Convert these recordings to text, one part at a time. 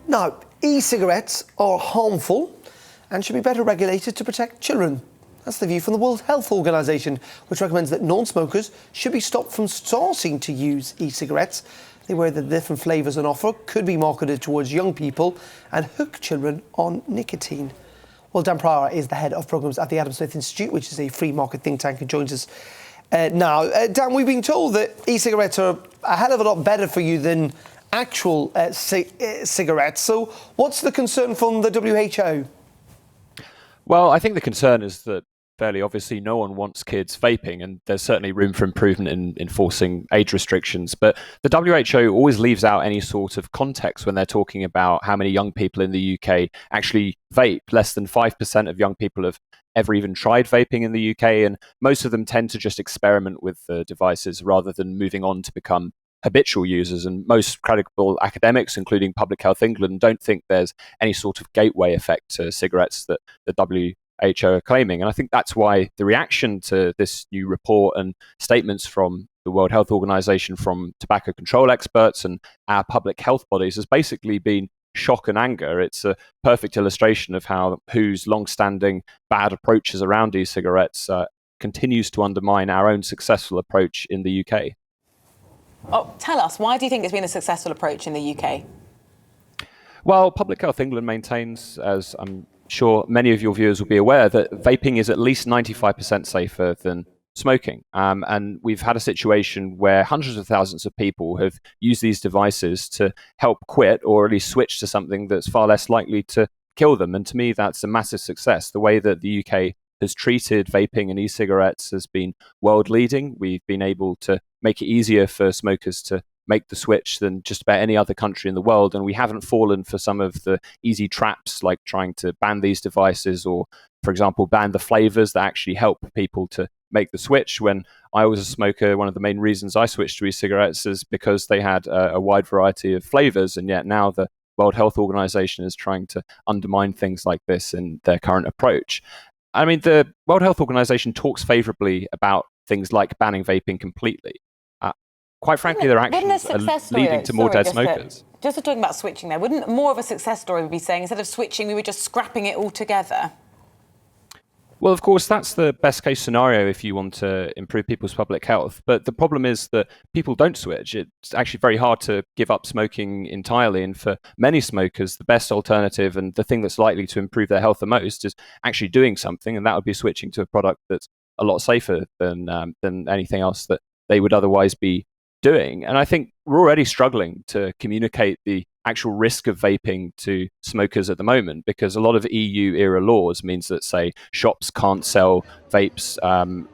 Now, e-cigarettes are harmful and should be better regulated to protect children. That's the view from the World Health Organization, which recommends that non-smokers should be stopped from starting to use e-cigarettes. They worry that the different flavours on offer could be marketed towards young people and hook children on nicotine. Well, Dan Pryor is the head of programmes at the Adam Smith Institute, which is a free market think tank, and joins us now. Dan, we've been told that e-cigarettes are a hell of a lot better for you than actual cigarettes. So what's the concern from the WHO? Well, I think the concern is that fairly obviously no one wants kids vaping, and there's certainly room for improvement in enforcing age restrictions. But the WHO always leaves out any sort of context when they're talking about how many young people in the UK actually vape. Less than 5% of young people have ever even tried vaping in the UK, and most of them tend to just experiment with the devices rather than moving on to become habitual users. And most credible academics, including Public Health England, don't think there's any sort of gateway effect to cigarettes that the WHO are claiming. And I think that's why the reaction to this new report and statements from the World Health Organization, from tobacco control experts and our public health bodies, has basically been shock and anger. It's a perfect illustration of how WHO's long-standing bad approaches around e-cigarettes continues to undermine our own successful approach in the UK. Oh, tell us, why do you think it's been a successful approach in the UK? Well, Public Health England maintains, as I'm sure many of your viewers will be aware, that vaping is at least 95% safer than smoking. And we've had a situation where hundreds of thousands of people have used these devices to help quit, or at least switch to something that's far less likely to kill them. And to me, that's a massive success. The way that the UK has treated vaping and e-cigarettes has been world leading. We've been able to make it easier for smokers to make the switch than just about any other country in the world. And we haven't fallen for some of the easy traps, like trying to ban these devices, or, for example, ban the flavors that actually help people to make the switch. When I was a smoker, one of the main reasons I switched to e-cigarettes is because they had a wide variety of flavors. And yet now the World Health Organization is trying to undermine things like this in their current approach. I mean, the World Health Organization talks favorably about things like banning vaping completely. Quite frankly, their actions are leading to more dead smokers. Just talking about switching there, wouldn't more of a success story be saying, instead of switching, we were just scrapping it all together? Well, of course, that's the best case scenario if you want to improve people's public health. But the problem is that people don't switch. It's actually very hard to give up smoking entirely. And for many smokers, the best alternative and the thing that's likely to improve their health the most is actually doing something. And that would be switching to a product that's a lot safer than anything else that they would otherwise be doing. And I think we're already struggling to communicate the actual risk of vaping to smokers at the moment, because a lot of EU era laws means that, say, shops can't sell vapes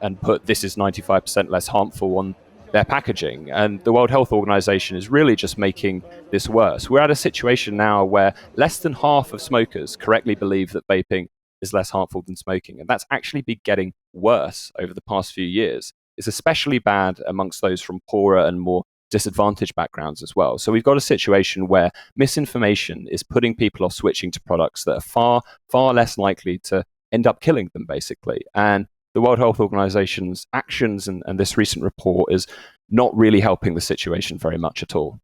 and put "this is 95% less harmful" on their packaging. And the World Health Organization is really just making this worse. We're at a situation now where less than half of smokers correctly believe that vaping is less harmful than smoking. And that's actually been getting worse over the past few years. It's especially bad amongst those from poorer and more disadvantaged backgrounds as well. So we've got a situation where misinformation is putting people off switching to products that are far, far less likely to end up killing them, basically. And the World Health Organization's actions and this recent report is not really helping the situation very much at all.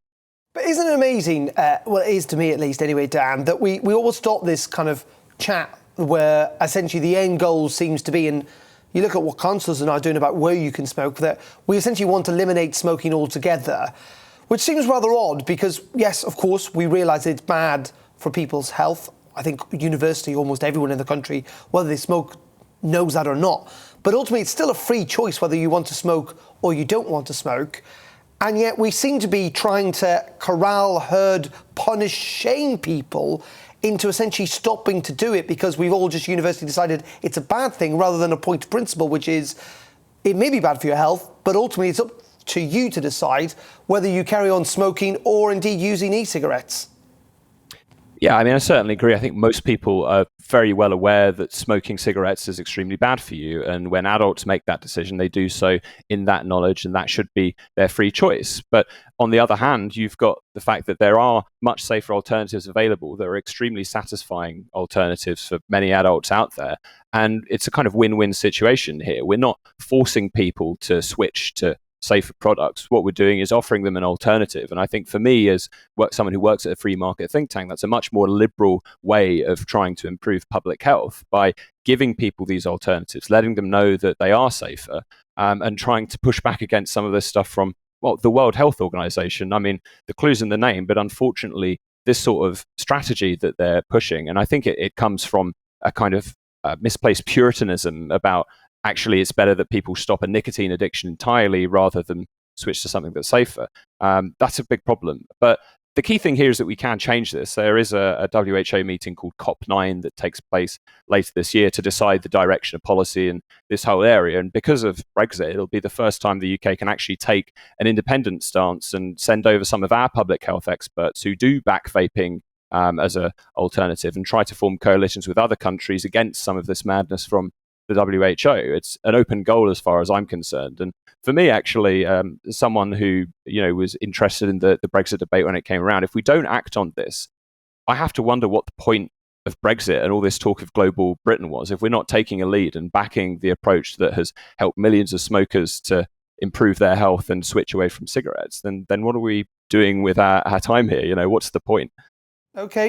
But isn't it amazing, well, it is to me at least anyway, Dan, that we all stop this kind of chat where essentially the end goal seems to be, and you look at what councils are now doing about where you can smoke, that we essentially want to eliminate smoking altogether, which seems rather odd because, yes, of course, we realise it's bad for people's health. I think universally, almost everyone in the country, whether they smoke, knows that or not. But ultimately, it's still a free choice whether you want to smoke or you don't want to smoke. And yet we seem to be trying to corral, herd, punish, shame people into essentially stopping to do it because we've all just universally decided it's a bad thing, rather than a point of principle, which is it may be bad for your health, but ultimately it's up to you to decide whether you carry on smoking or indeed using e-cigarettes. Yeah, I mean, I certainly agree. I think most people are very well aware that smoking cigarettes is extremely bad for you. And when adults make that decision, they do so in that knowledge, and that should be their free choice. But on the other hand, you've got the fact that there are much safer alternatives available. There are extremely satisfying alternatives for many adults out there. And it's a kind of win-win situation here. We're not forcing people to switch to safer products. What we're doing is offering them an alternative. And I think for me, as someone who works at a free market think tank, that's a much more liberal way of trying to improve public health by giving people these alternatives, letting them know that they are safer, and trying to push back against some of this stuff from, well, the World Health Organization. I mean, the clue's in the name, but unfortunately, this sort of strategy that they're pushing, and I think it comes from a kind of misplaced puritanism about actually it's better that people stop a nicotine addiction entirely rather than switch to something that's safer. That's a big problem. But the key thing here is that we can change this. There is a WHO meeting called COP9 that takes place later this year to decide the direction of policy in this whole area. And because of Brexit, it'll be the first time the UK can actually take an independent stance and send over some of our public health experts who do back vaping as an alternative and try to form coalitions with other countries against some of this madness from the WHO. It's an open goal as far as I'm concerned. And for me, actually, someone who was interested in the Brexit debate when it came around, if we don't act on this, I have to wonder what the point of Brexit and all this talk of global Britain was. If we're not taking a lead and backing the approach that has helped millions of smokers to improve their health and switch away from cigarettes, then what are we doing with our time here? What's the point? Okay.